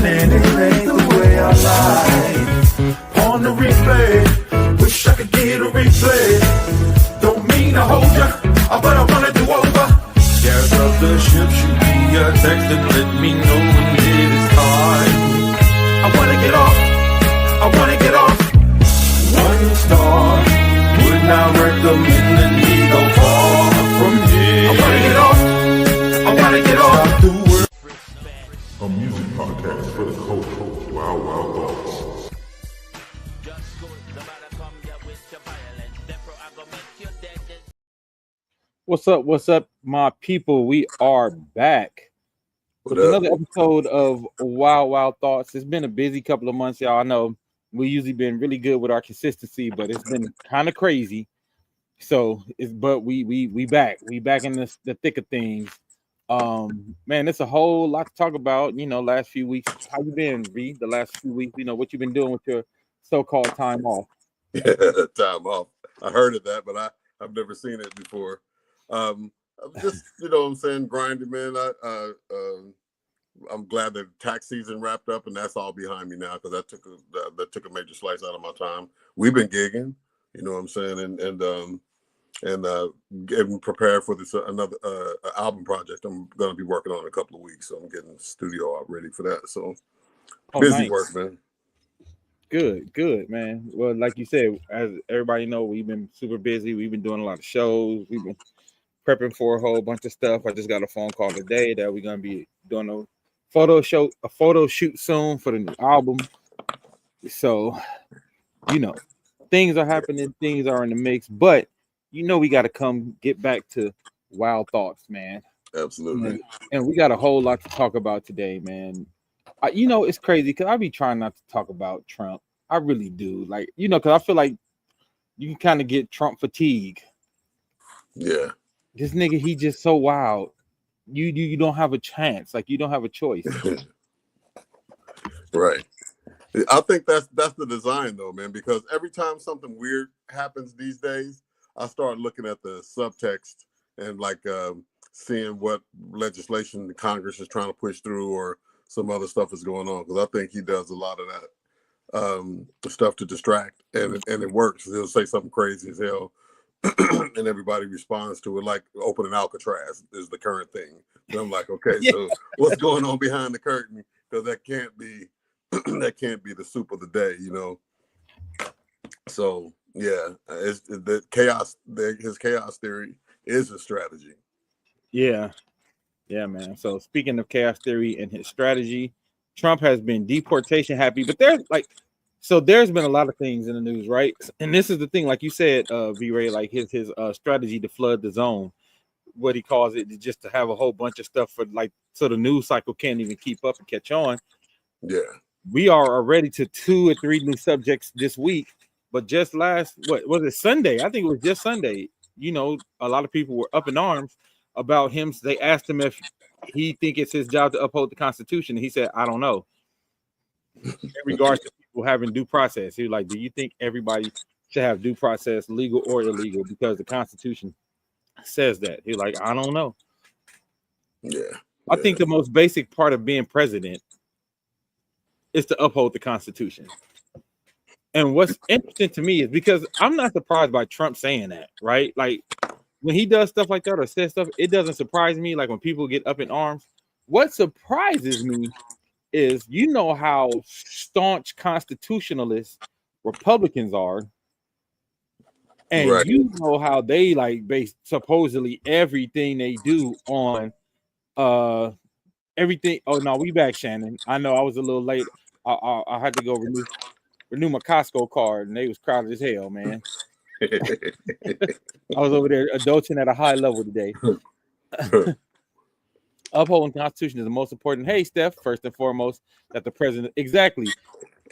and it ain't the way I like. On the replay, wish I could get a replay. Don't mean to hold ya, but I wanna do over. Gas up the ship, shoot me a text and let me know when it is time. I wanna get off, I wanna get off. 1 star, would not recommend an eagle far from here. I wanna get off, I wanna get off. A music podcast for the culture. Wild, wild thoughts. What's up, my people? We are back with another episode of Wild Wild Thoughts. It's been a busy couple of months, y'all. I know we usually been really good with our consistency, but it's been kind of crazy. So we back. We back in the thick of things. Man, it's a whole lot to talk about. You know, last few weeks. How you been, Reed? The last few weeks, you know, what you been doing with your so-called time off? Yeah, time off. I heard of that, but I've never seen it before. I'm just, you know what I'm saying, grinding, man. I'm glad that tax season wrapped up and that's all behind me now, because that took a major slice out of my time. We've been gigging, you know what I'm saying, and getting prepared for this another album project I'm going to be working on in a couple of weeks. So I'm getting the studio all ready for that. So busy nice. work, man. Good, man. Well, like you said, as everybody know, we've been super busy. We've been doing a lot of shows. We've been prepping for a whole bunch of stuff. I just got a phone call today that we're gonna be doing a photo shoot soon for the new album. So, you know, things are happening, things are in the mix, but you know we got to get back to Wild Thoughts, man. Absolutely. And we got a whole lot to talk about today, man. You know, it's crazy because I be trying not to talk about Trump. I really do. Like, you know, because I feel like you can kind of get Trump fatigue. Yeah. This nigga, he just so wild. You don't have a chance. Like, you don't have a choice. Right. I think that's the design, though, man, because every time something weird happens these days, I start looking at the subtext and, like, seeing what legislation the Congress is trying to push through or some other stuff is going on, because I think he does a lot of that stuff to distract, and it works. He'll say something crazy as hell, and everybody responds to it, like opening Alcatraz is the current thing. And I'm like, okay, yeah. So what's going on behind the curtain? Because that can't be the soup of the day, you know. So yeah, it's the chaos. His chaos theory is a strategy. Yeah, man. So speaking of chaos theory and his strategy, Trump has been deportation happy, but there's been a lot of things in the news, right? And this is the thing, like you said, V-Ray, like his strategy to flood the zone, what he calls it, just to have a whole bunch of stuff for, like, so the news cycle can't even keep up and catch on. Yeah, we are already to 2 or 3 new subjects this week, but just what was it, Sunday? I think it was just Sunday. You know, a lot of people were up in arms about him. They asked him if he think it's his job to uphold the Constitution, and he said, I don't know. In regards to people having due process, he was like, do you think everybody should have due process, legal or illegal, because the Constitution says that? He's like, I don't know. Yeah. I think the most basic part of being president is to uphold the Constitution. And what's interesting to me is, because I'm not surprised by Trump saying that, right? Like, when he does stuff like that or says stuff, it doesn't surprise me. Like, when people get up in arms, what surprises me is, you know how staunch constitutionalists Republicans are, and right. You know how they, like, base supposedly everything they do on everything. Oh no, we back, Shannon. I know I was a little late. I had to go renew my Costco card, and they was crowded as hell, man. I was over there adulting at a high level today. Upholding the Constitution is the most important. Hey, Steph, first and foremost, that the president, exactly.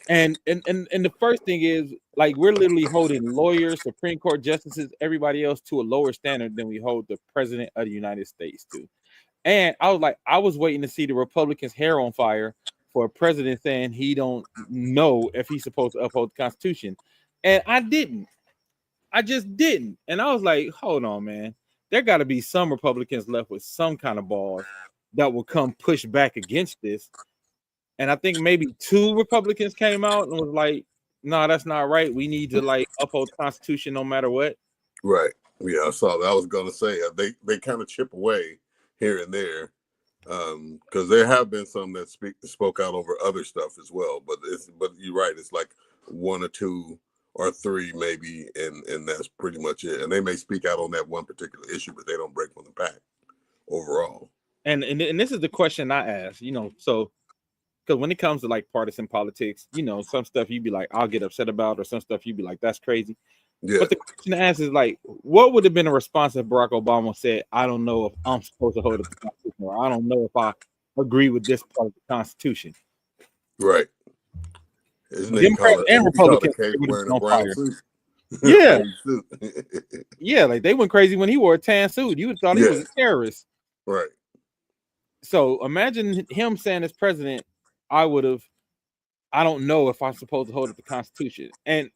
And the first thing is, like, we're literally holding lawyers, Supreme Court justices, everybody else to a lower standard than we hold the president of the United States to. And I was waiting to see the Republicans' hair on fire for a president saying he don't know if he's supposed to uphold the Constitution. And I didn't. I just didn't. And I was like, hold on, man. There got to be some Republicans left with some kind of balls that will come push back against this. And I think maybe 2 Republicans came out and was like, "No, that's not right. We need to like uphold the Constitution no matter what." Right. Yeah, I saw that. I was gonna say they kind of chip away here and there, because there have been some that spoke out over other stuff as well. But you're right. It's like 1 or 2 or 3 maybe, and that's pretty much it. And they may speak out on that one particular issue, but they don't break from the pack overall. And this is the question I ask, so because when it comes to like partisan politics, some stuff you'd be like, I'll get upset about, or some stuff you'd be like, that's crazy. Yeah. But the question to ask is like, what would have been a response if Barack Obama said, I don't know if I'm supposed to hold up the Constitution, or I don't know if I agree with this part of the Constitution. Right. Democrats and Republicans wearing a brown suit. Yeah. Yeah, like they went crazy when he wore a tan suit. You would thought he was a terrorist. Right. So imagine him saying as president, I don't know if I'm supposed to hold up the Constitution. And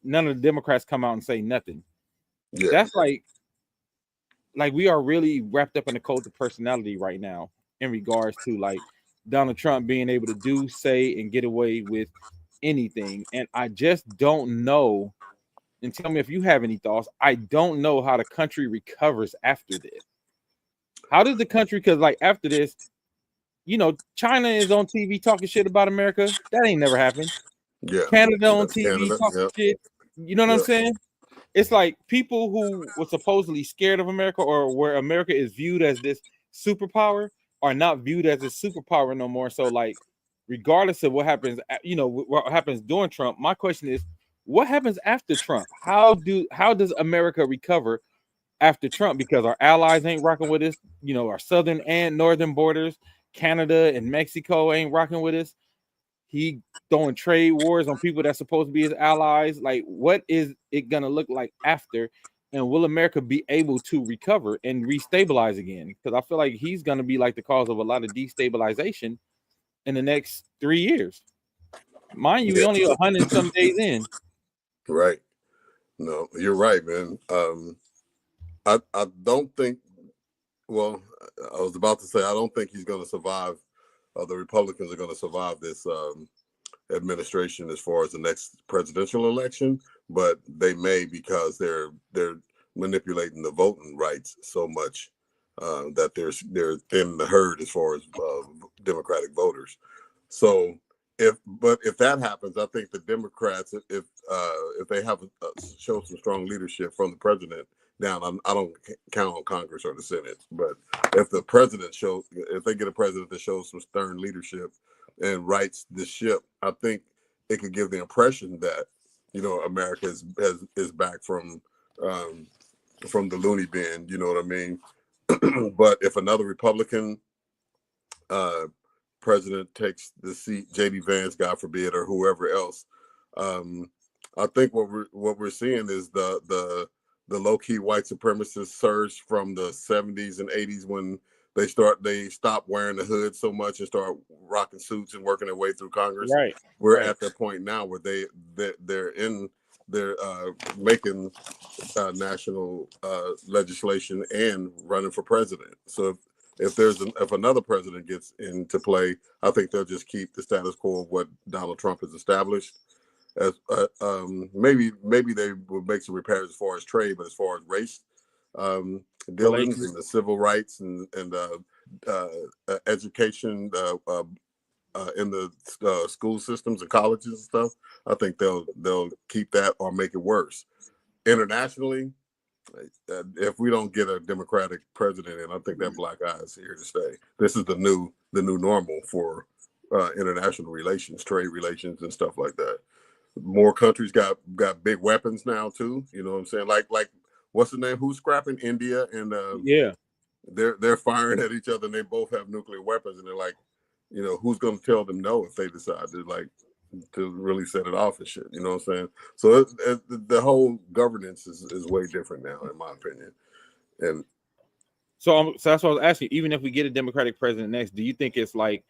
none of the Democrats come out and say nothing. Yeah. That's like we are really wrapped up in a cult of personality right now in regards to like Donald Trump being able to do, say, and get away with anything. And I just don't know. And tell me if you have any thoughts. I don't know how the country recovers after this. How does the country, because like after this, China is on TV talking shit about America. That ain't never happened. Yeah. Canada on TV talking shit. You know what I'm saying? It's like people who were supposedly scared of America, or where America is viewed as this superpower, are not viewed as a superpower no more. So like, regardless of what happens, what happens during Trump, my question is, what happens after Trump? How does America recover after Trump? Because our allies ain't rocking with us. Our southern and northern borders, Canada and Mexico ain't rocking with us. He throwing trade wars on people that's supposed to be his allies. Like, what is it gonna look like after? And will America be able to recover and restabilize again? Because I feel like he's gonna be like the cause of a lot of destabilization in the next 3 years. Mind you, we only 100 some days in. Right. No, you're right, man. I don't think. Well, I was about to say I don't think he's going to survive. The Republicans are going to survive this administration as far as the next presidential election, but they may, because they're manipulating the voting rights so much that they're thinning the herd as far as Democratic voters. So if that happens, I think the Democrats, if they have show some strong leadership from the president down, I don't count on Congress or the Senate, but if the president if they get a president that shows some stern leadership and rights the ship, I think it could give the impression that America is back from the loony bin. You know what I mean? But if another Republican president takes the seat, J.D. Vance, God forbid, or whoever else, I think what we're seeing is the low-key white supremacist surge from the 70s and 80s, when they stop wearing the hood so much and start rocking suits and working their way through Congress. Right. We're at that point now where they're making national legislation and running for president. So if another president gets into play, I think they'll just keep the status quo of what Donald Trump has established. As maybe they would make some repairs as far as trade, but as far as race dealings and the civil rights and education in the school systems and colleges and stuff, I think they'll keep that or make it worse. Internationally, if we don't get a Democratic president, and I think that black eye is here to stay. This is the new normal for international relations, trade relations, and stuff like that. More countries got big weapons now too. You know what I'm saying? Like what's the name? Who's scrapping? India, and they're firing at each other, and they both have nuclear weapons, and they're like, who's going to tell them no if they decide to really set it off and shit? You know what I'm saying? So the whole governance is way different now, in my opinion. And so that's what I was asking. Even if we get a Democratic president next, do you think it's like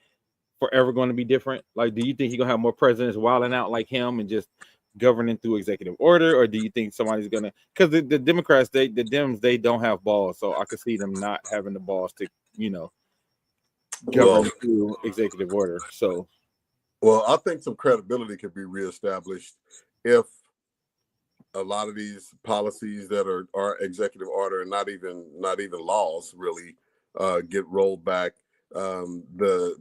forever going to be different? Like, do you think he's gonna have more presidents wilding out like him and just governing through executive order, or do you think somebody's gonna? Because the Democrats, the Dems, they don't have balls, so I could see them not having the balls to, governed through executive order. So, well, I think some credibility could be reestablished if a lot of these policies that are executive order and not even laws really get rolled back. The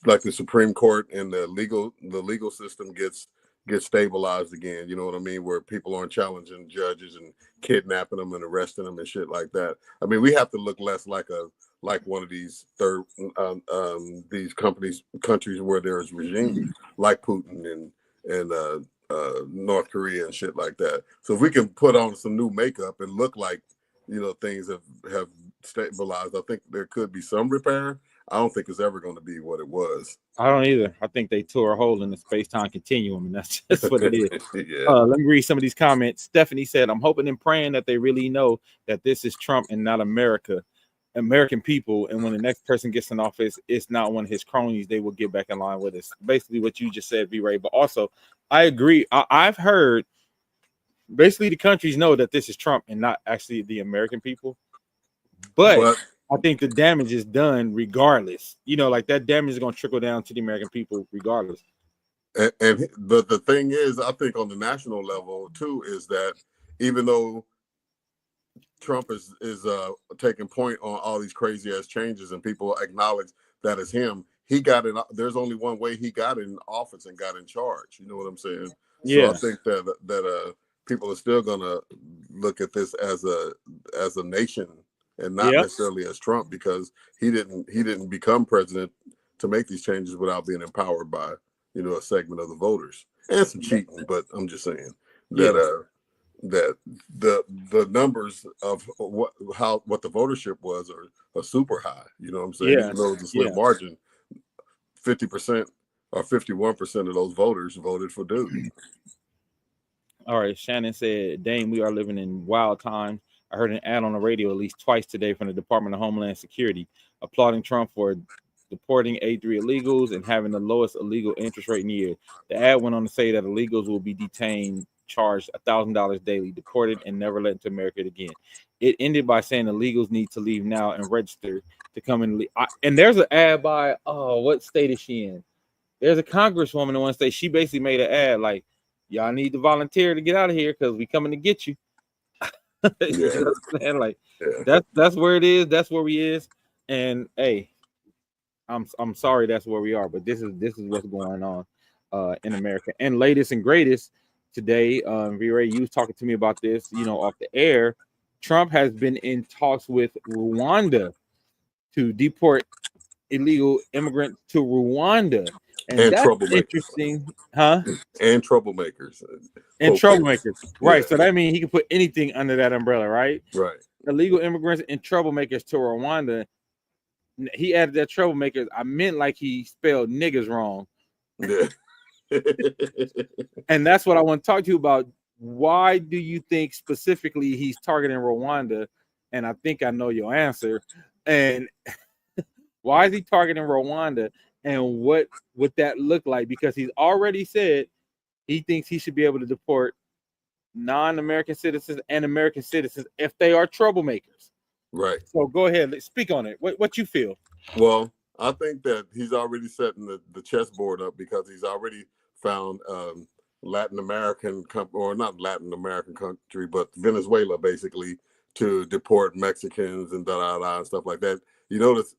like the Supreme Court and the legal system gets stabilized again. You know what I mean? Where people aren't challenging judges and kidnapping them and arresting them and shit like that. I mean, we have to look less like one of these these countries where there's regimes like Putin and North Korea and shit like that. So if we can put on some new makeup and look like, you know, things have stabilized, I think there could be some repair. I don't think it's ever going to be what it was. I don't either. I think they tore a hole in the space-time continuum, and that's just what it is. Yeah. Let me read some of these comments. Stephanie said, I'm hoping and praying that they really know that this is Trump and not American people, and when the next person gets in office, it's not one of his cronies. They will get back in line with us. Basically what you just said, V-Ray. But also, I agree. I've heard basically the countries know that this is Trump and not actually the American people. But I think the damage is done regardless. You know, like that damage is going to trickle down to the American people regardless. And the thing is, I think on the national level too, is that even though Trump is taking point on all these crazy ass changes and people acknowledge that it's him, he got in. There's only one way he got in office and got in charge. You know what I'm saying? Yeah. So I think that people are still gonna look at this as a nation and not necessarily as Trump, because he didn't become president to make these changes without being empowered by, you know, a segment of the voters and some cheating. But I'm just saying that that the numbers of what the votership was are super high. You know what I'm saying? Even though it's a slim margin, 50% or 51% of those voters voted for Dude. All right, Shannon said, Dame, we are living in wild times. I heard an ad on the radio at least twice today from the Department of Homeland Security applauding Trump for deporting A3 illegals and having the lowest illegal interest rate in years. The ad went on to say that illegals will be detained, charged $1,000 daily, deported, and never let into America again. It ended by saying illegals need to leave now and register to come in. And there's an ad by, what state is she in? There's a congresswoman in one state. She basically made an ad like, y'all need to volunteer to get out of here because we coming to get you. You know what I'm saying? Like, that's where it is. That's where we is. And hey, I'm sorry that's where we are, but this is what's going on in America. And latest and greatest today, V-Ray, you was talking to me about this, you know, off the air. Trump has been in talks with Rwanda to deport illegal immigrants to Rwanda. And that's interesting, huh? And troublemakers. Right. So that means he can put anything under that umbrella, right? Right. Illegal immigrants and troublemakers to Rwanda. He added that troublemakers. I meant like he spelled niggas wrong. Yeah. And that's what I want to talk to you about. Why do you think specifically he's targeting Rwanda? And I think I know your answer. And why is he targeting Rwanda? And what would that look like? Because he's already said he thinks he should be able to deport non-American citizens and American citizens if they are troublemakers. Right. So go ahead, let's speak on it. What you feel? Well, I think that he's already setting the chessboard up, because he's already found Latin American or not Latin American country, but Venezuela basically, to deport Mexicans and and stuff like that. You notice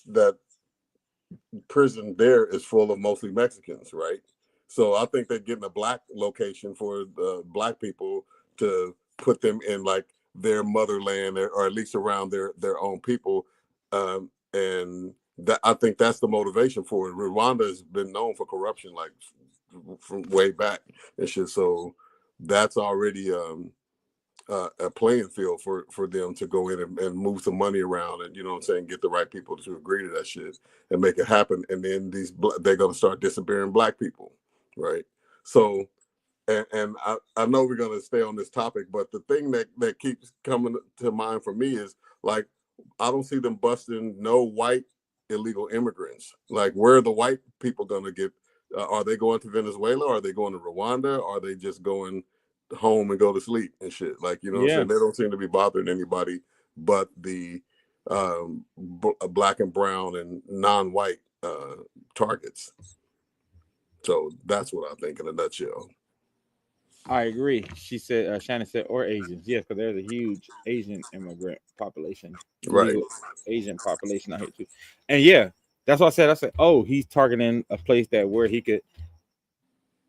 that prison there is full of mostly Mexicans, right? So I think they're getting a black location for the black people to put them in like their motherland, or at least around their own people, and that, I think that's the motivation for it. Rwanda has been known for corruption like from way back and shit, so that's already a playing field for them to go in and move some money around, and, you know what I'm saying, get the right people to agree to that shit and make it happen. And then they're going to start disappearing black people, right? So, and I know we're going to stay on this topic, but the thing that keeps coming to mind for me is, like, I don't see them busting no white illegal immigrants. Like, where are the white people going to get? Are they going to Venezuela? Are they going to Rwanda? Are they just going home and go to sleep and shit. Like, you know what I'm Yeah. saying? They don't seem to be bothering anybody but the black and brown and non-white targets. So that's what I think in a nutshell. I agree. She said, Shannon said, or Asians. Yes, because there's a huge Asian immigrant population, Right. legal Asian population out here too. And yeah, that's what I said. I said, oh, he's targeting a place that where he could,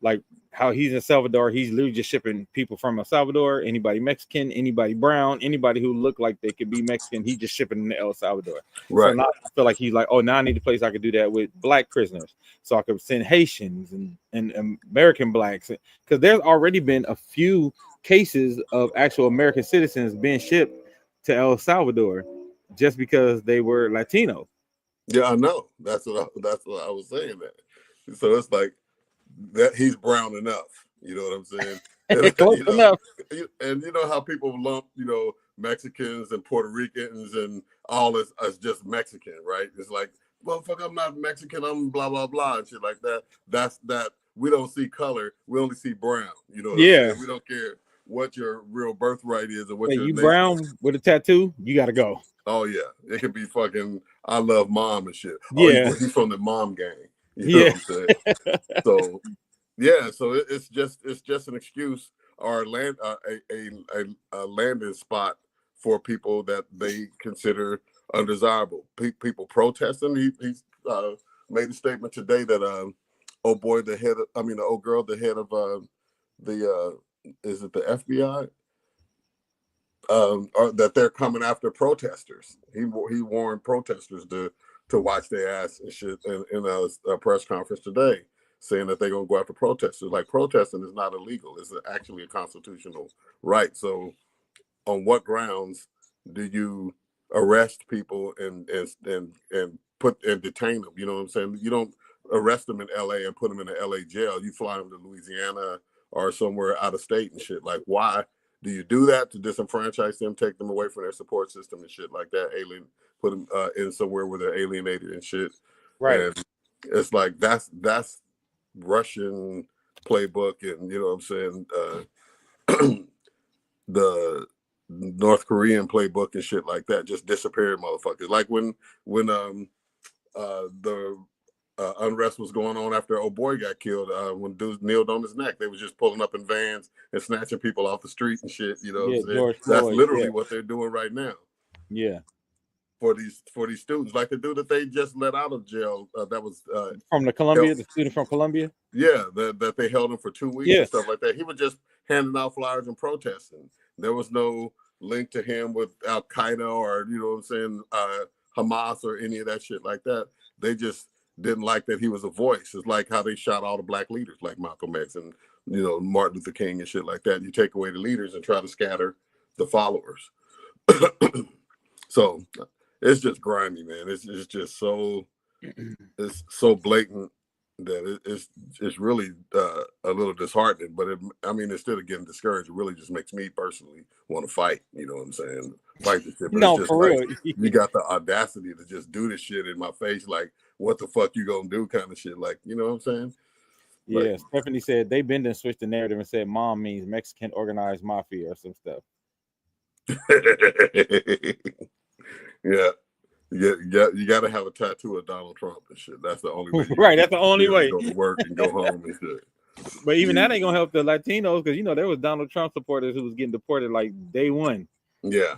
like how he's in Salvador, he's literally just shipping people from El Salvador, anybody Mexican, anybody brown, anybody who look like they could be Mexican, he's just shipping them to El Salvador. Right. So now I feel like he's like, oh, now I need a place I could do that with black prisoners. So I could send Haitians and American blacks. Because there's already been a few cases of actual American citizens being shipped to El Salvador just because they were Latino. Yeah, I know. That's what I was saying that. So it's like that he's brown enough. You know what I'm saying? And, Close you know, enough. and you know how people lump, you know, Mexicans and Puerto Ricans and all as just Mexican, right? It's like, motherfucker, I'm not Mexican, I'm blah blah blah and shit like that. That's that we don't see color, we only see brown. You know what I'm saying? We don't care what your real birthright is or what Hey, your you name brown is. with a tattoo, you gotta go. Oh yeah, it could be fucking I love mom and shit. Yeah. Oh, he's from the mom gang. You know what I'm saying? So yeah, so it's just an excuse or land a landing spot for people that they consider undesirable. People protesting. He's made a statement today that oh boy, the old girl, the head of the is it the FBI? Or that they're coming after protesters. He warned protesters to watch their ass and shit in a press conference today, saying that they're gonna go after protesters. Like protesting is not illegal; it's actually a constitutional right. So, on what grounds do you arrest people and put and detain them? You know what I'm saying? You don't arrest them in L.A. and put them in an L.A. jail. You fly them to Louisiana or somewhere out of state and shit. Like why? Do you do that to disenfranchise them, take them away from their support system and shit like that? Put them in somewhere where they're alienated and shit. Right. And it's like that's Russian playbook, and you know what I'm saying. The North Korean playbook and shit like that, just disappeared motherfuckers. Like when the unrest was going on after old boy got killed, when dudes kneeled on his neck, they was just pulling up in vans and snatching people off the street and shit. You know what I'm saying? George That's Floyd, literally what they're doing right now. Yeah. For these students, like the dude that they just let out of jail, that was from the Columbia, the student from Columbia. Yeah, that they held him for 2 weeks and stuff like that. He was just handing out flyers and protesting. There was no link to him with Al Qaeda or you know what I'm saying, Hamas or any of that shit like that. They just didn't like that he was a voice. It's like how they shot all the black leaders like Malcolm X and you know Martin Luther King and shit like that. You take away the leaders and try to scatter the followers. So it's just grimy, man. It's just so blatant that it's really a little disheartening. But instead of getting discouraged, it really just makes me personally want to fight. You know what I'm saying? Fight this shit. But No, it's just for real. You got the audacity to just do this shit in my face, like what the fuck you gonna do, kind of shit. Like you know what I'm saying? Yeah. Like, Stephanie said they been and switched the narrative and said mom means Mexican organized mafia or some stuff. Yeah. You got to have a tattoo of Donald Trump and shit. That's the only way. Right, that's the only way. Go to work and go home and shit. But even that ain't gonna help the Latinos because you know there was Donald Trump supporters who was getting deported like day one. Yeah.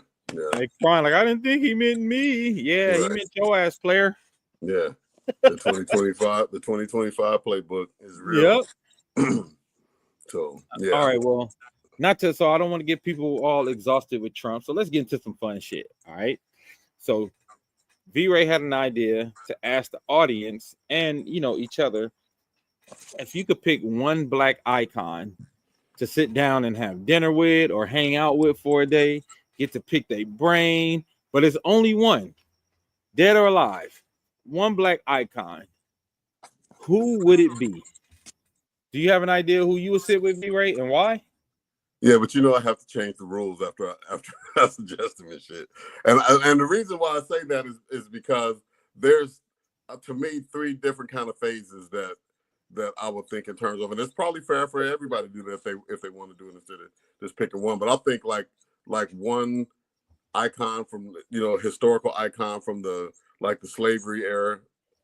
Like crying like I didn't think he meant me. Yeah, Right. he meant your ass, player. Yeah. The 2025 playbook is real. Yep. So yeah. All right. Well, so I don't want to get people all exhausted with Trump. So let's get into some fun shit. All right. So V-Ray had an idea to ask the audience and each other if you could pick one black icon to sit down and have dinner with or hang out with for a day, get to pick their brain, but it's only one, dead or alive, one black icon. Who would it be? Do you have an idea who you would sit with, V-Ray, and why? Yeah, but I have to change the rules after I suggest them and shit. And the reason why I say that is because there's to me 3 different kind of phases that that I would think in terms of, and it's probably fair for everybody to do that if they want to do it instead of just picking one. But I think like one icon from historical icon from the slavery era.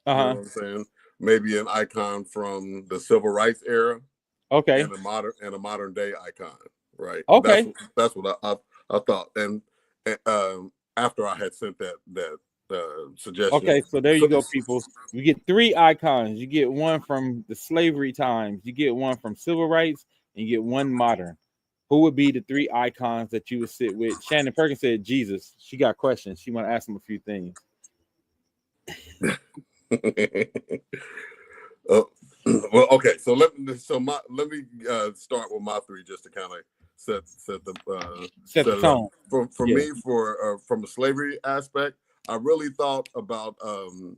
You know what I'm saying? Maybe an icon from the civil rights era. Okay. And a modern day icon. Right. Okay. That's what I thought. And after I had sent that suggestion. Okay, so there you go, people. You get 3 icons. You get one from the slavery times, you get one from civil rights, and you get one modern. Who would be the 3 icons that you would sit with? Shannon Perkins said Jesus. She got questions. She want to ask him a few things. Well, okay. So let me start with my 3 just to kind of set the tone. For me, from a slavery aspect, I really thought about the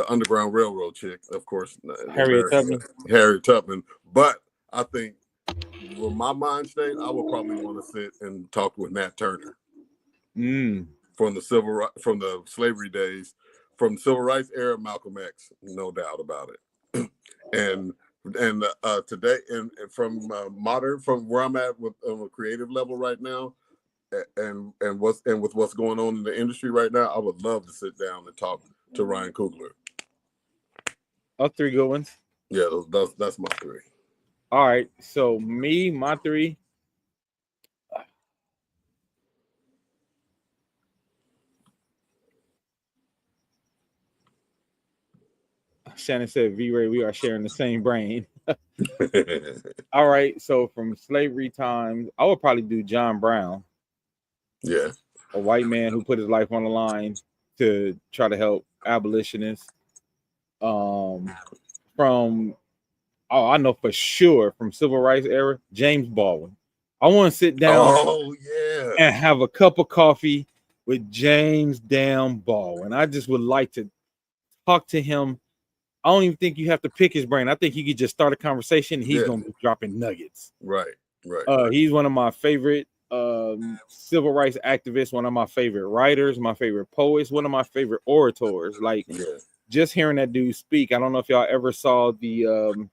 Underground Railroad chick, of course, Harriet Tubman. But I think, with my mind state, I would probably want to sit and talk with Nat Turner from the slavery days, from the civil rights era, Malcolm X, no doubt about it. and today, and from modern, from where I'm at with on a creative level right now, and with what's going on in the industry right now, I would love to sit down and talk to Ryan Coogler. Oh, 3 good ones. Yeah, that's my 3. All right, so my 3. Shannon said, V-Ray, we are sharing the same brain. All right, so from slavery times, I would probably do John Brown. Yeah. A white man who put his life on the line to try to help abolitionists. I know for sure from civil rights era, James Baldwin. I want to sit down and have a cup of coffee with James damn Baldwin. I just would like to talk to him. I don't even think you have to pick his brain. I think you could just start a conversation. And he's going to be dropping nuggets. Right. He's one of my favorite civil rights activists, one of my favorite writers, my favorite poets, one of my favorite orators. Just hearing that dude speak. I don't know if y'all ever saw the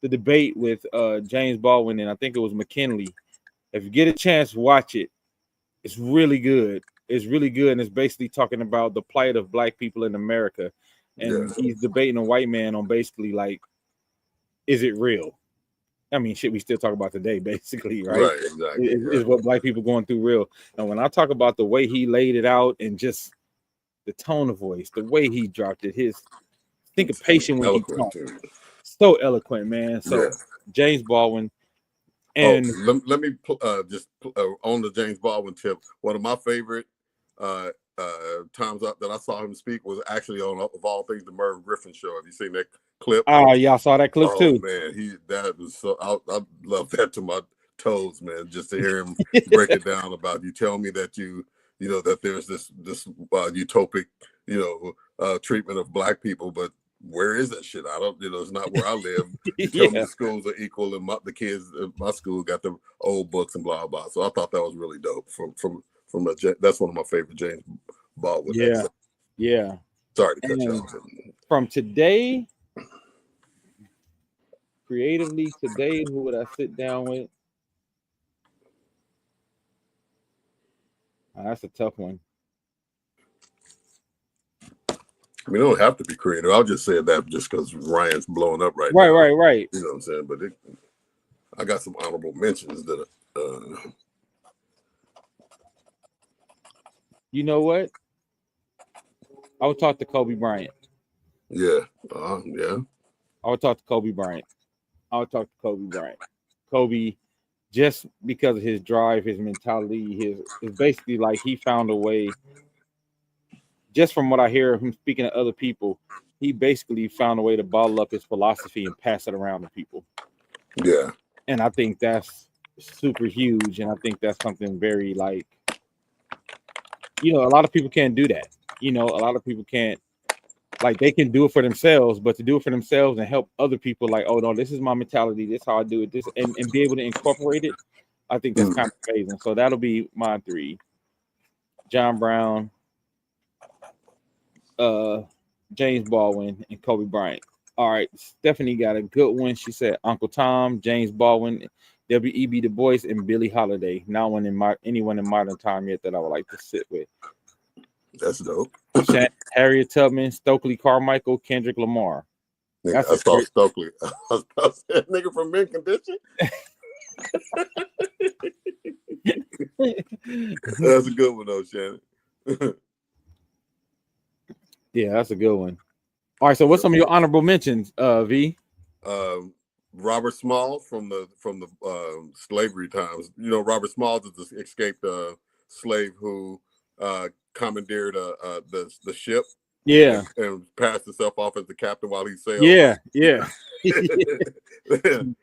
debate with James Baldwin, and I think it was McKinley. If you get a chance, watch it. It's really good. And it's basically talking about the plight of Black people in America. And he's debating a white man on basically like, is it real? I mean, shit we still talk about today, basically, right? Right, exactly. Is what Black people going through real. And when I talk about the way he laid it out and just the tone of voice, the way he dropped it, his syncopation when he talked, so eloquent, man. So James Baldwin. And let me just on the James Baldwin tip. One of my favorite times up that I saw him speak was actually on, of all things, the Merv Griffin show. Have you seen that clip? Yeah, I saw that clip too. Man, that was so. I love that to my toes, man. Just to hear him break it down about, you tell me that you know that there's this utopic treatment of Black people, but where is that shit? I don't, it's not where I live. You tell me the schools are equal, and the kids in my school got the old books and blah blah. So I thought that was really dope. That's one of my favorite James Baldwin. Yeah. Sorry to cut you off. From today, creatively today, who would I sit down with? That's a tough one. I mean, it don't have to be creative. I'll just say that just because Ryan's blowing up right now. Right. You know what I'm saying? But I got some honorable mentions that. You know what? I would talk to Kobe Bryant. Yeah. I would talk to Kobe Bryant. Kobe, just because of his drive, his mentality, his basically like he found a way. Just from what I hear of him speaking to other people, he basically found a way to bottle up his philosophy and pass it around to people. Yeah. And I think that's super huge. And I think that's something very like, a lot of people can't do that. A lot of people can't, like, they can do it for themselves, but to do it for themselves and help other people, like, oh no, this is my mentality, this is how I do it, this and be able to incorporate it. I think that's kind of amazing. So that'll be my 3. John Brown, James Baldwin, and Kobe Bryant. All right, Stephanie got a good one. She said Uncle Tom, James Baldwin, W.E.B. Du Bois, and Billie Holiday. Not one in anyone in modern time yet that I would like to sit with. That's dope. Harriet Tubman, Stokely Carmichael, Kendrick Lamar. Nigga, I saw Stokely. I was that nigga from Mint Condition. That's a good one though, Shannon. Yeah, that's a good one. All right, so what's some of your honorable mentions, V? Robert Smalls from the slavery times. You know, Robert Smalls is the escaped slave who commandeered the ship. Yeah, and passed himself off as the captain while he sailed. Yeah.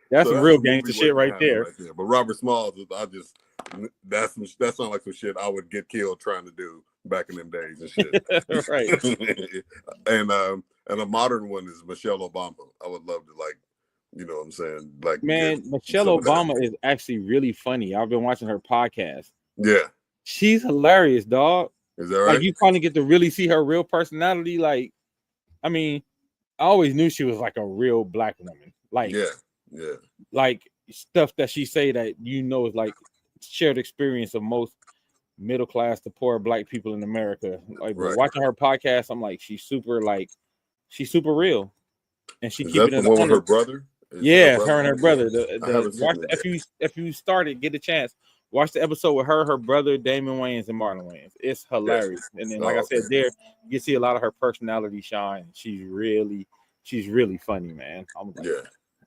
That's So some real gangster shit right there. But Robert Smalls, that sounds like some shit I would get killed trying to do back in them days and shit. Right. And a modern one is Michelle Obama. I would love to, like, you know what I'm saying? Like, man, Michelle Obama is actually really funny. I've been watching her podcast. Yeah. She's hilarious, dog. Is that right? Like, you finally get to really see her real personality. Like, I mean, I always knew she was like a real black woman. Like, yeah. Like stuff that she say that is like shared experience of most middle class to poor black people in America. Like, Right. Watching her podcast, I'm like, she's super real, and she Is keep that it the in one with her brother? Yeah, her and her brother. If you started, get a chance. Watch the episode with her brother, Damon Wayans, and Marlon Wayans. It's hilarious. Yes. And then, like I said, there you can see a lot of her personality shine. She's really funny, man. I'm like,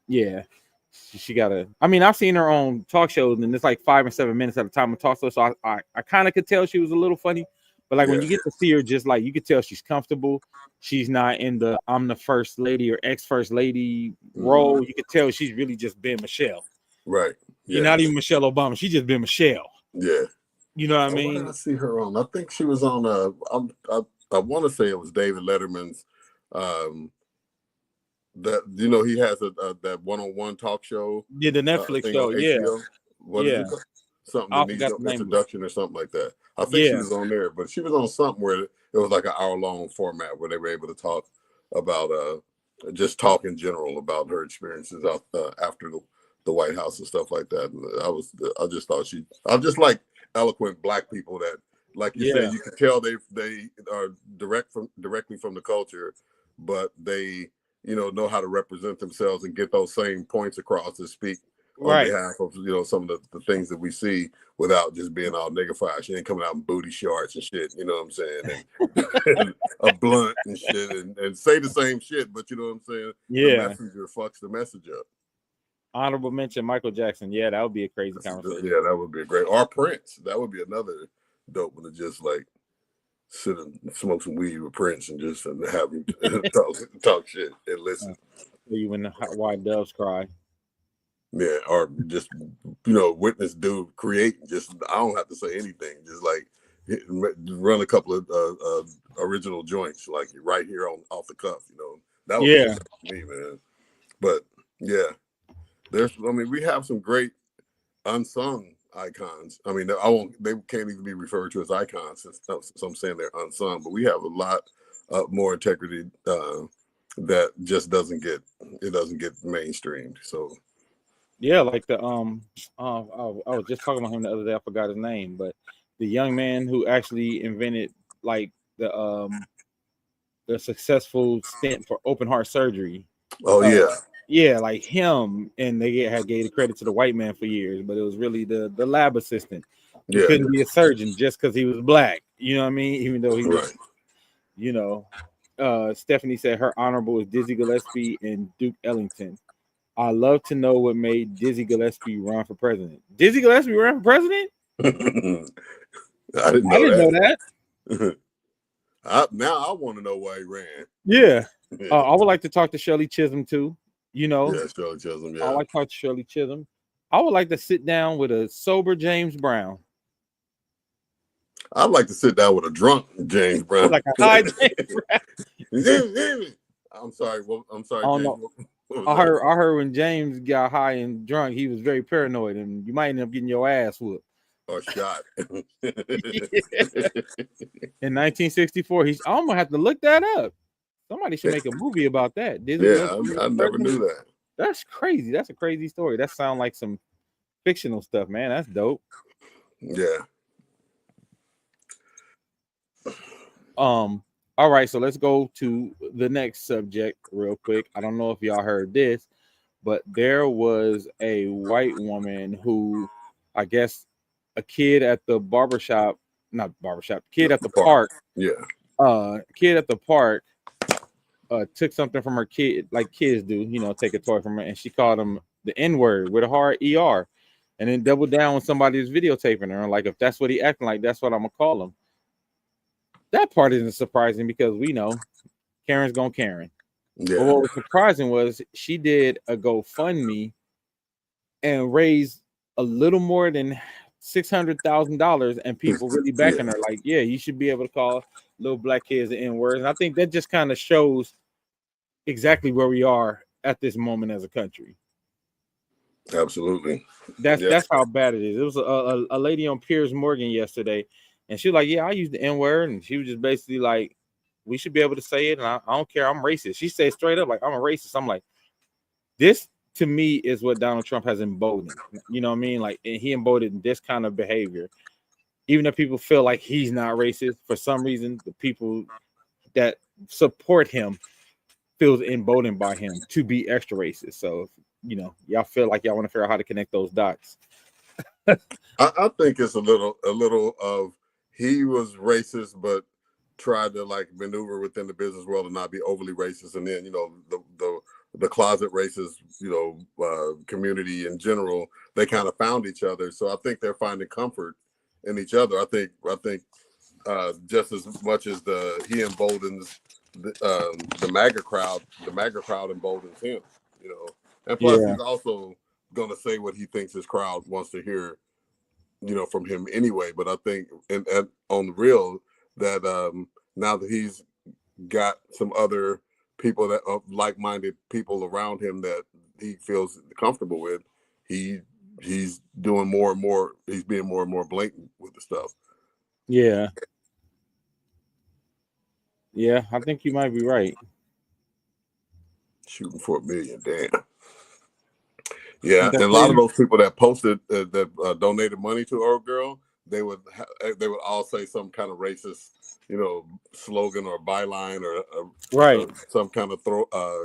yeah. She got a. I mean, I've seen her on talk shows, and it's like 5 and 7 minutes at a time of talk show. So I kind of could tell she was a little funny, but like when you get to see her, just like you could tell she's comfortable. She's not in the I'm the first lady or ex-first lady role. You could tell she's really just been Michelle. Right. Yeah. You're not even Michelle Obama. She just been Michelle. Yeah. You know what I mean? What did I see her on? I think she was on I want to say it was David Letterman's that he has that one-on-one talk show. Yeah, the Netflix show. Yeah. What is it called? Something that needs no introduction or something like that. I think she was on there, but she was on something where it was like an hour-long format where they were able to talk about just talk in general about her experiences after the White House and stuff like that. And I just thought I just like eloquent black people that, like you said, you can tell they are directly from the culture, but they know how to represent themselves and get those same points across and speak on behalf of some of the things that we see without just being all niggified. She ain't coming out in booty shorts and shit, you know what I'm saying? And a blunt and shit and say the same shit, but you know what I'm saying? Yeah. The messenger fucks the message up. Honorable mention, Michael Jackson. Yeah, that would be a crazy conversation. Yeah, that would be great. Or Prince. That would be another dope one to just like sit and smoke some weed with Prince and just have him talk shit and listen. You when the white doves cry. Yeah, or just witness dude create. Just I don't have to say anything. Just like run a couple of original joints like right here off the cuff. That would be me, man. But yeah, we have some great unsung icons. I mean, they can't even be referred to as icons since I'm saying they're unsung. But we have a lot more integrity that just doesn't get mainstreamed. So. Yeah, like the I was just talking about him the other day. I forgot his name, but the young man who actually invented like the successful stent for open heart surgery. Oh yeah, like him, and they gave the credit to the white man for years, but it was really the lab assistant. He couldn't be a surgeon just because he was black. You know what I mean? Even though he was, Stephanie said her honorable is Dizzy Gillespie and Duke Ellington. I love to know what made Dizzy Gillespie run for president. Dizzy Gillespie ran for president? I didn't know that. Now I want to know why he ran. Yeah. I would like to talk to Shirley Chisholm too. Yeah, Shirley Chisholm. Yeah. I like to talk to Shirley Chisholm. I would like to sit down with a sober James Brown. I'd like to sit down with a drunk James Brown. Like a high James Brown. I'm sorry. Well, I'm sorry. I don't know. I heard when James got high and drunk, he was very paranoid, and you might end up getting your ass whooped or shot. In 1964, I'm gonna have to look that up. Somebody should make a movie about that. Disney Yeah, wants to be I never president? knew that. That's crazy. That's a crazy story. That sounds like some fictional stuff, man. That's dope. Yeah. All right, so let's go to the next subject real quick. I don't know if y'all heard this, but there was a white woman who, I guess, a kid at the barbershop, not barbershop, kid at the park, Yeah. kid at the park took something from her kid, like kids do, you know, take a toy from her, and she called him the N-word with a hard ER, and then doubled down when somebody was videotaping her. Like, if that's what he acting like, that's what I'm gonna call him. That part isn't surprising because we know Karen's gonna Karen. Yeah. But what was surprising was she did a GoFundMe and raised a little more than $600,000, and people really backing her. Like, yeah, you should be able to call little black kids the N-word. And I think that just kind of shows exactly where we are at this moment as a country. Absolutely. That's how bad it is. It was a lady on Piers Morgan yesterday, and she was like, yeah, I use the N-word, and she was just basically like, we should be able to say it, and I don't care, I'm racist. She said straight up, like, I'm a racist. I'm like, this to me is what Donald Trump has emboldened. You know what I mean? Like, and he emboldened this kind of behavior. Even if people feel like he's not racist, for some reason, the people that support him feels emboldened by him to be extra racist. So, you know, y'all feel like y'all want to figure out how to connect those dots. I think it's a little of he was racist, but tried to like maneuver within the business world and not be overly racist. And then, you know, the closet racist, you know, community in general, they kind of found each other. So I think they're finding comfort in each other. I think just as much as he emboldens the MAGA crowd emboldens him, you know. And plus he's also gonna say what he thinks his crowd wants to hear, you know, from him anyway. But I think and on the real that now that he's got some other people that like-minded people around him that he feels comfortable with, he's doing more and more, he's being more and more blatant with the stuff. Yeah, I think you might be right. Shooting for $1 million, damn. Yeah, and a lot of those people that posted that donated money to our girl, they would all say some kind of racist, you know, slogan or byline or some kind of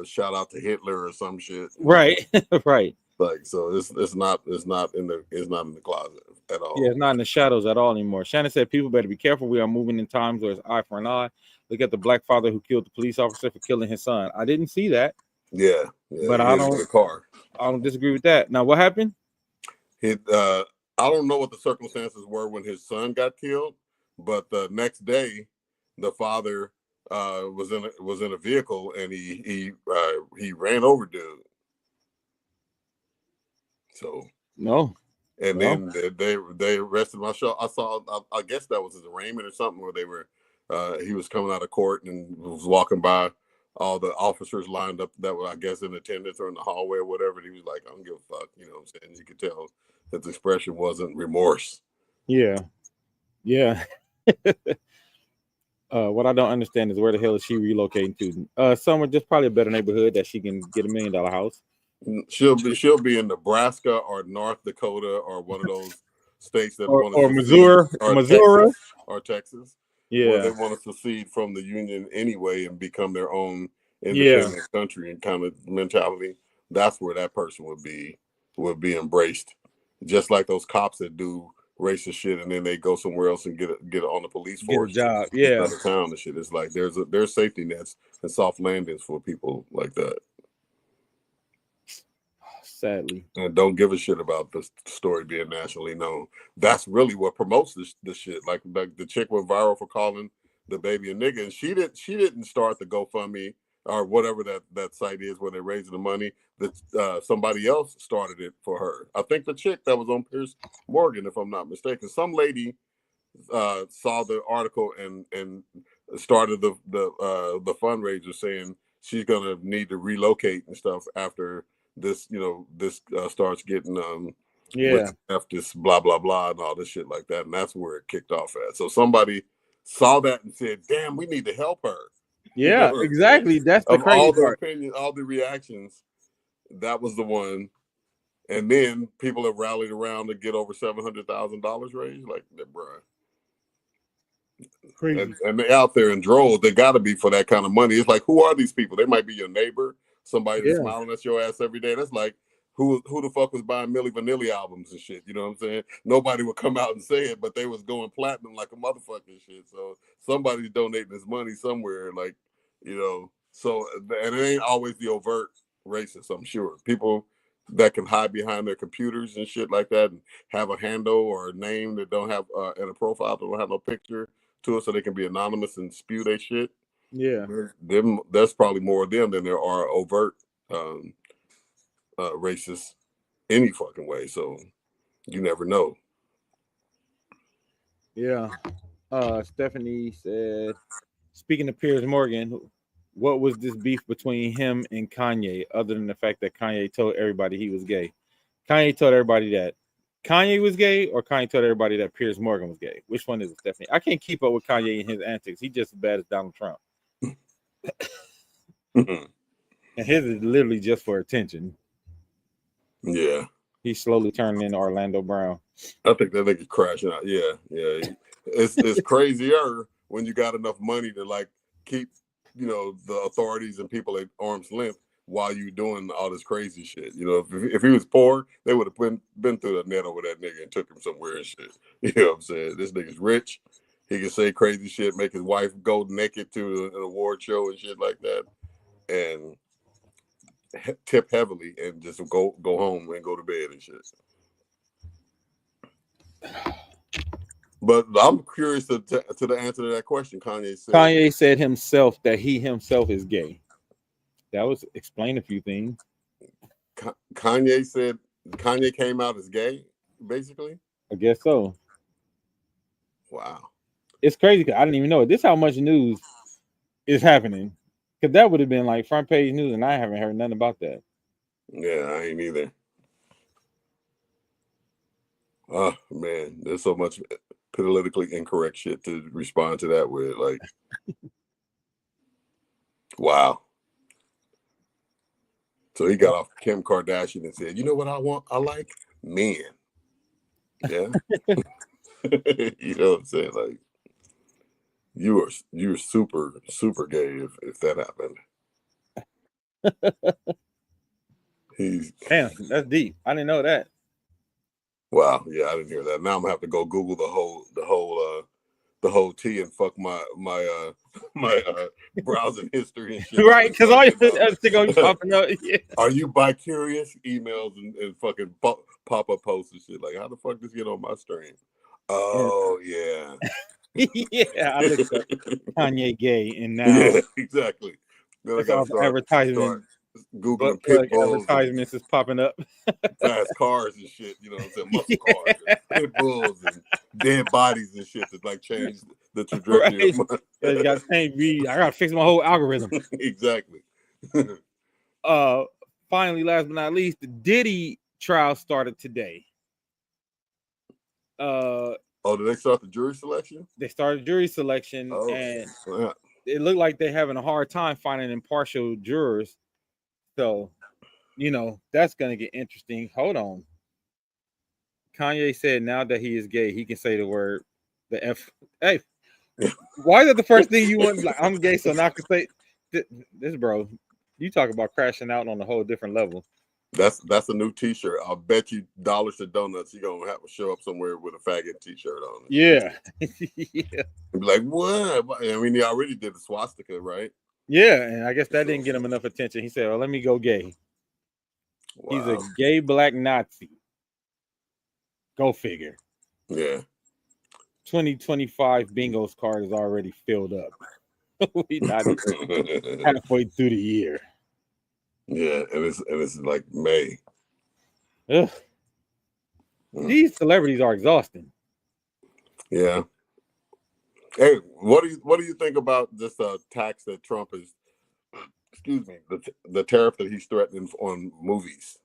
shout out to Hitler or some shit. Right. Right. Like, so it's not in the closet at all. Yeah, it's not in the shadows at all anymore. Shannon said people better be careful. We are moving in times where it's eye for an eye. Look at the black father who killed the police officer for killing his son. I didn't see that. Yeah, but I don't disagree with that. Now, what happened? I don't know what the circumstances were when his son got killed, but the next day, the father was in a vehicle and he ran over dude. So no, and then they arrested him. I guess that was his arraignment or something where they were he was coming out of court and was walking by all the officers lined up that were, I guess, in attendance or in the hallway or whatever. And he was like, I don't give a fuck, you know what I'm saying? You could tell that the expression wasn't remorse. Yeah. What I don't understand is where the hell is she relocating to? Somewhere just probably a better neighborhood that she can get $1 million house. She'll be in Nebraska or North Dakota or one of those states that or Missouri or Texas. Yeah, where they want to secede from the union anyway and become their own independent country and kind of mentality. That's where that person would be embraced, just like those cops that do racist shit and then they go somewhere else and get on the police force, get a job, out of town and shit. It's like there's safety nets and soft landings for people like that. Sadly, and don't give a shit about the story being nationally known. That's really what promotes this shit. Like the chick went viral for calling the baby a nigga, and she didn't start the GoFundMe or whatever that site is where they're raising the money. That somebody else started it for her. I think the chick that was on Piers Morgan, if I'm not mistaken, some lady saw the article and started the fundraiser saying she's gonna need to relocate and stuff after this, starts getting leftist blah blah blah and all this shit like that, and that's where it kicked off at. So somebody saw that and said, "Damn, we need to help her." Yeah, exactly. That's the Of crazy all the part. opinions, all the reactions, that was the one. And then people have rallied around to get over $700,000 raised. Like, bruh. Crazy. And they out there in droves. They got to be for that kind of money. It's like, who are these people? They might be your neighbor, somebody that's Yeah. smiling at your ass every day. That's like, who the fuck was buying Milli Vanilli albums and shit? You know what I'm saying? Nobody would come out and say it, but they was going platinum like a motherfucking shit. So somebody's donating this money somewhere, like, you know. So, and it ain't always the overt racist, I'm sure. People that can hide behind their computers and shit like that and have a handle or a name that don't have and a profile that don't have no picture to it, so they can be anonymous and spew their shit. Yeah. Them, that's probably more of them than there are overt racist any fucking way. So you never know. Yeah. Stephanie said, speaking of Piers Morgan, what was this beef between him and Kanye, other than the fact that Kanye told everybody he was gay? Kanye told everybody that Kanye was gay, or Kanye told everybody that Piers Morgan was gay? Which one is it, Stephanie? I can't keep up with Kanye and his antics. He's just as bad as Donald Trump. And his is literally just for attention. Yeah. He's slowly turning into Orlando Brown. I think that nigga crashing out. Yeah. It's crazier when you got enough money to like keep, you know, the authorities and people at arm's length while you doing all this crazy shit. You know, if he was poor, they would have been through the net over that nigga and took him somewhere and shit. You know what I'm saying? This nigga's rich. He can say crazy shit, make his wife go naked to an award show and shit like that, and tip heavily and just go home and go to bed and shit. But I'm curious to the answer to that question. Kanye said himself that he himself is gay. That was explain a few things. Kanye said Kanye came out as gay, basically. I guess so. Wow, it's crazy because I didn't even know it. This is how much news is happening. Because that would have been like front page news, and I haven't heard nothing about that. Yeah, I ain't either. Oh man, there's so much politically incorrect shit to respond to that with. Like, wow. So he got off Kim Kardashian and said, "You know what I want? I like men." Yeah. You know what I'm saying? Like, you're super gay if that happened. Damn, that's deep. I didn't know that. Wow, yeah, I didn't hear that. Now I'm gonna have to go Google the whole tea and fuck my browsing history and shit. Right, because all your shit gonna be popping up. Yeah. Are you bi-curious? Emails and fucking pop-up posts and shit. Like, how the fuck this get on my stream? Oh yeah. Yeah, I looked up Kanye gay, and now yeah, exactly. Then I got advertisement. Googling pit bulls, advertisements is popping up. fast cars and shit. You know what I'm saying? Muscle cars, and pit bulls, and dead bodies and shit that like change the trajectory. Right. You got to change. I gotta fix my whole algorithm. Exactly. Finally, last but not least, the Diddy trial started today. Did they start the jury selection? They started jury selection, and it looked like they're having a hard time finding impartial jurors. So, you know, that's gonna get interesting. Hold on. Kanye said now that he is gay, he can say the word, the F. Hey, why is that the first thing you want? Like, I'm gay, so now I can say this, bro. You talk about crashing out on a whole different level. That's a new T-shirt. I'll bet you dollars to donuts you're gonna have to show up somewhere with a faggot T-shirt on it. Yeah. Yeah. Be like, what? I mean, he already did the swastika, right? Yeah, and I guess that didn't get him enough attention. He said, "Well, let me go gay." Wow. He's a gay black Nazi. Go figure. Yeah. 2025 bingo's card is already filled up. We're not even halfway through the year. Yeah, and it's like May. Ugh. These celebrities are exhausting. Yeah. Hey, what do you think about this tax that Trump is? Excuse me, the tariff that he's threatening on movies.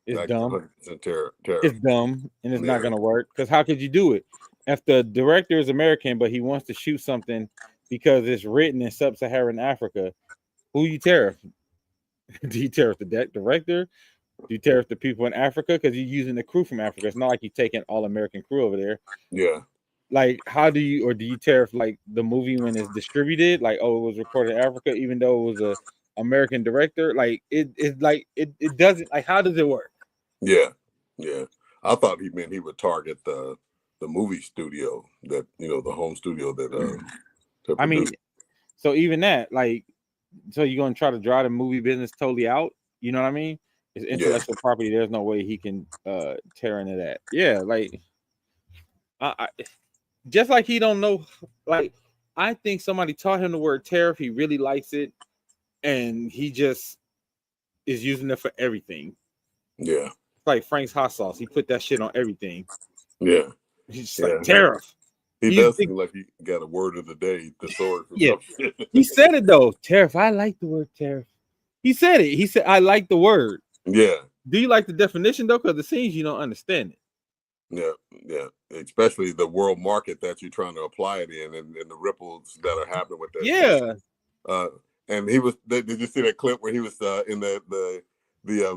It's like dumb. Tariff. It's dumb, and it's not going to work. Because how could you do it? If the director is American, but he wants to shoot something because it's written in sub-Saharan Africa. Who you tariff? Do you tariff the director? Do you tariff the people in Africa because you're using the crew from Africa? It's not like you're taking all American crew over there. Yeah. Like, how do you tariff like the movie when it's distributed? Like, oh, it was recorded in Africa, even though it was a American director. Like, it doesn't, like, how does it work? Yeah. Yeah. I thought he meant he would target the movie studio that, you know, the home studio that to I mean, produce. so even that, like, so you're gonna try to draw the movie business totally out? You know what I mean? It's intellectual property. There's no way he can tear into that. Yeah, like, I just like he don't know. Like, I think somebody taught him the word tariff. He really likes it, and he just is using it for everything. Yeah. It's like Frank's hot sauce. He put that shit on everything. Yeah. He's just Yeah. like tariff. He does seem like he got a word of the day, thesaurus. Yeah. He said it though. Tariff. I like the word tariff. He said it. He said, I like the word. Yeah. Do you like the definition though? Because it seems you don't understand it. Yeah, yeah. Especially the world market that you're trying to apply it in, and the ripples that are happening with that. Yeah. And he was. Did you see that clip where he was in the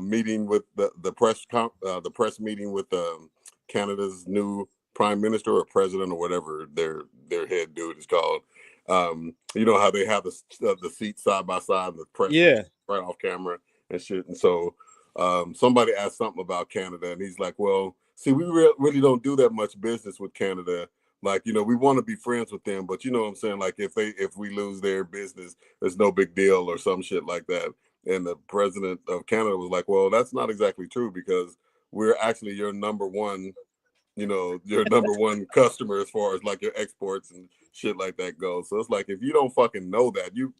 meeting with the press meeting with Canada's new prime minister or president or whatever their head dude is called. You know how they have the seats side by side and the press right off camera and shit. And so somebody asked something about Canada, and he's like, well, see, we really don't do that much business with Canada. Like, you know, we want to be friends with them, but you know what I'm saying? Like, if we lose their business, it's no big deal or some shit like that. And the president of Canada was like, well, that's not exactly true, because we're actually your number one, you know, your number one customer as far as like your exports and shit like that goes. So it's like, if you don't fucking know that, you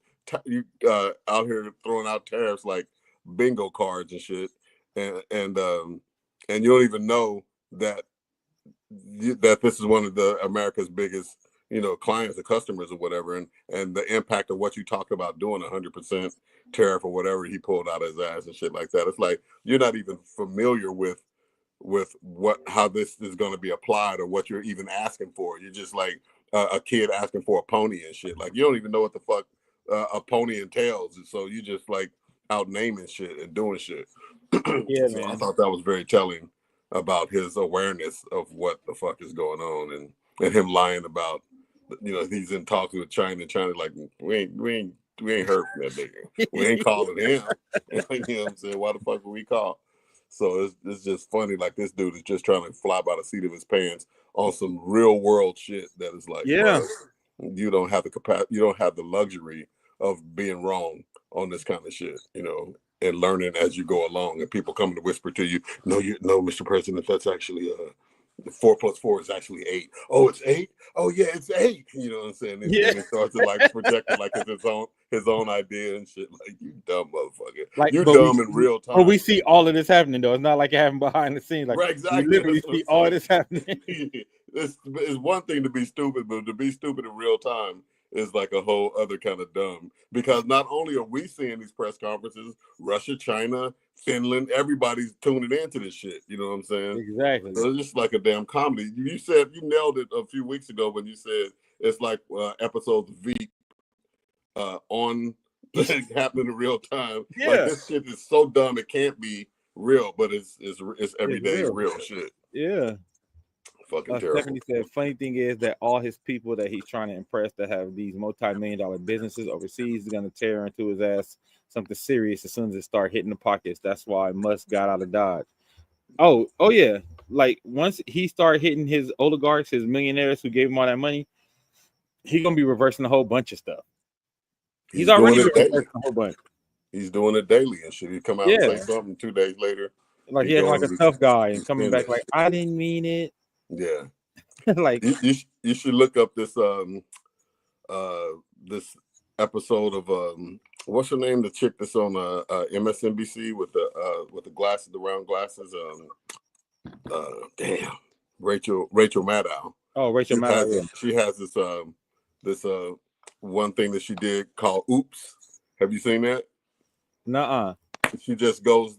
out here throwing out tariffs like bingo cards and shit, and you don't even know that this is one of America's biggest, you know, clients or customers or whatever, and the impact of what you talked about doing 100% tariff or whatever he pulled out of his ass and shit like that. It's like you're not even familiar with how this is going to be applied or what you're even asking for. You're just like a kid asking for a pony and shit. Like, you don't even know what the fuck a pony entails, and so you just like out naming shit and doing shit. Yeah, so man. I thought that was very telling about his awareness of what the fuck is going on, and him lying about, you know, he's in talks with China, and China like, we ain't heard from that nigga. We ain't calling him. You know what I'm saying? Why the fuck would we call? So it's just funny. Like, this dude is just trying to fly by the seat of his pants on some real world shit that is like, yeah, bro, you don't have the capacity, you don't have the luxury of being wrong on this kind of shit, you know, and learning as you go along, and people coming to whisper to you, no, Mr. President, that's actually 4 + 4 is actually 8. Oh, it's 8. Oh yeah, it's 8. You know what I'm saying? And then it starts to like project it like it's his own idea and shit. Like, you dumb motherfucker. Like, you're dumb in real time. But we see all of this happening though. It's not like it happened behind the scenes. Like, right, exactly. We literally see all this happening. It's one thing to be stupid, but to be stupid in real time is like a whole other kind of dumb. Because not only are we seeing these press conferences, Russia, China, Finland, everybody's tuning into this shit. You know what I'm saying? Exactly. So it's just like a damn comedy. You said, you nailed it a few weeks ago when you said it's like episodes of Veep on happening in real time. Yeah. Like, this shit is so dumb it can't be real, but it's everyday real shit. Yeah. Fucking terrible. Stephanie said, funny thing is that all his people that he's trying to impress that have these multi-million-dollar businesses overseas is going to tear into his ass something serious as soon as it start hitting the pockets. That's why Musk got out of Dodge. Oh yeah. Like, once he started hitting his oligarchs, his millionaires who gave him all that money, he's going to be reversing a whole bunch of stuff. He's already reversing a whole bunch. He's doing it daily and shit. He come out and say something 2 days later. Like, he acting like a tough guy and coming back like, I didn't mean it. Yeah. Like, you should look up this this episode of what's her name, the chick that's on MSNBC with the glasses, the round glasses, damn, Rachel Maddow. Oh, Rachel Maddow. She has this one thing that she did called Oops. Have you seen that? Nuh-uh. She just goes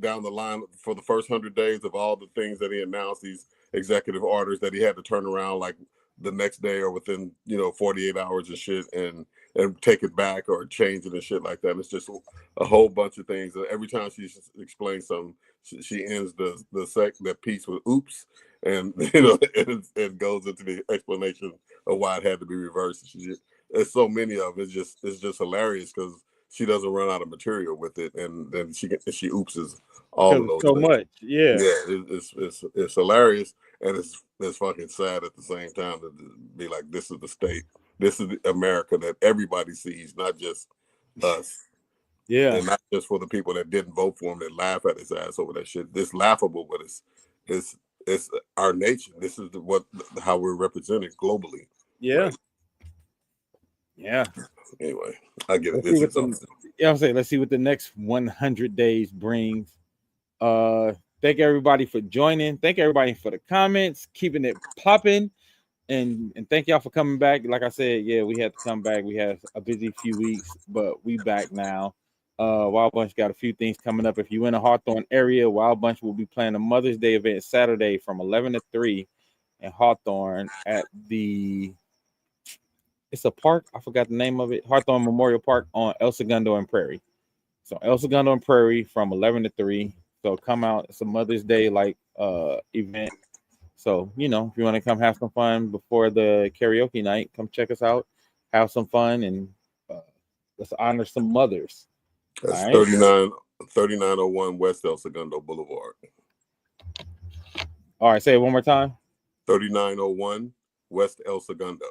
down the line for the first 100 days of all the things that he announced, these executive orders that he had to turn around, like the next day or within 48 hours and shit, and take it back or change it and shit like that. It's just a whole bunch of things. Every time she explains something, she ends the piece with "oops," and it goes into the explanation of why it had to be reversed. There's so many of it. It's just hilarious because she doesn't run out of material with it, and then she oopses all of those so things. much. Yeah, it's hilarious, and it's fucking sad at the same time to be like, this is the state, this is America that everybody sees, not just us. Yeah, and not just for the people that didn't vote for him that laugh at his ass over that shit. It's laughable, but it's our nation. This is how we're represented globally. Yeah. Right? Yeah. Anyway, I get it. I'm saying, let's see what the next 100 days brings. Thank everybody for joining. Thank everybody for the comments, keeping it popping, and thank y'all for coming back. Like I said, yeah, we had to come back. We had a busy few weeks, but we back now. Wild Bunch got a few things coming up. If you're in the Hawthorne area, Wild Bunch will be playing a Mother's Day event Saturday from 11 to 3 in Hawthorne at it's a park. I forgot the name of it. Hawthorne Memorial Park on El Segundo and Prairie. So El Segundo and Prairie from 11 to 3. So come out. It's a Mother's Day event. So, if you want to come have some fun before the karaoke night, come check us out, have some fun, and let's honor some mothers. That's right? 3901 West El Segundo Boulevard. All right, say it one more time. 3901 West El Segundo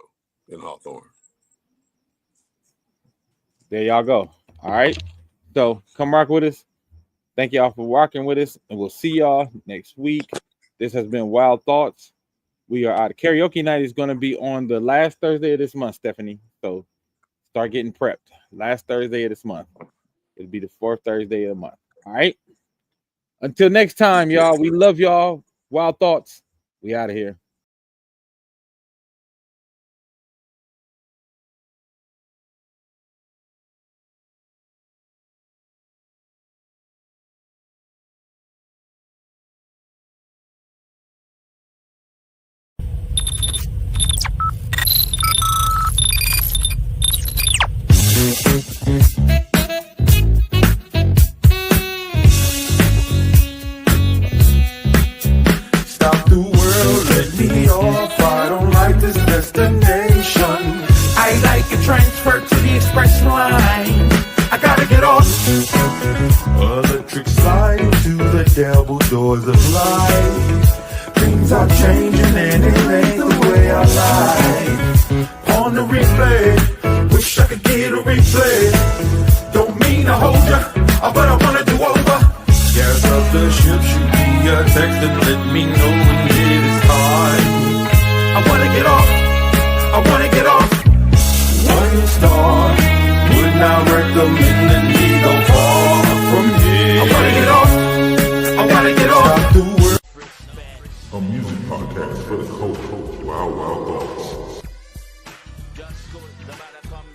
in Hawthorne. There y'all go. All right. So come rock with us. Thank y'all for rocking with us, and we'll see y'all next week. This has been Wild Thoughts. We are out. Karaoke night is going to be on the last Thursday of this month, Stephanie. So start getting prepped. Last Thursday of this month. It'll be the fourth Thursday of the month. All right. Until next time, y'all. We love y'all. Wild Thoughts. We out of here. Stop the world, let me off. I don't like this destination. I like a transfer to the express line. I gotta get off. Electric slide to the devil doors of life. Things are changing and it ain't the way I like. On the replay, wish I could get a replay. Don't mean to hold ya, but I wanna do over. Gas up the ship, shoot me a text and let me know when it is time. I wanna get off, I wanna get off. 1 star, would not recommend that we go far from here. I wanna get off, I wanna get off. Stop the world. A music podcast for the culture. Wild Thoughts. Just good, the matter come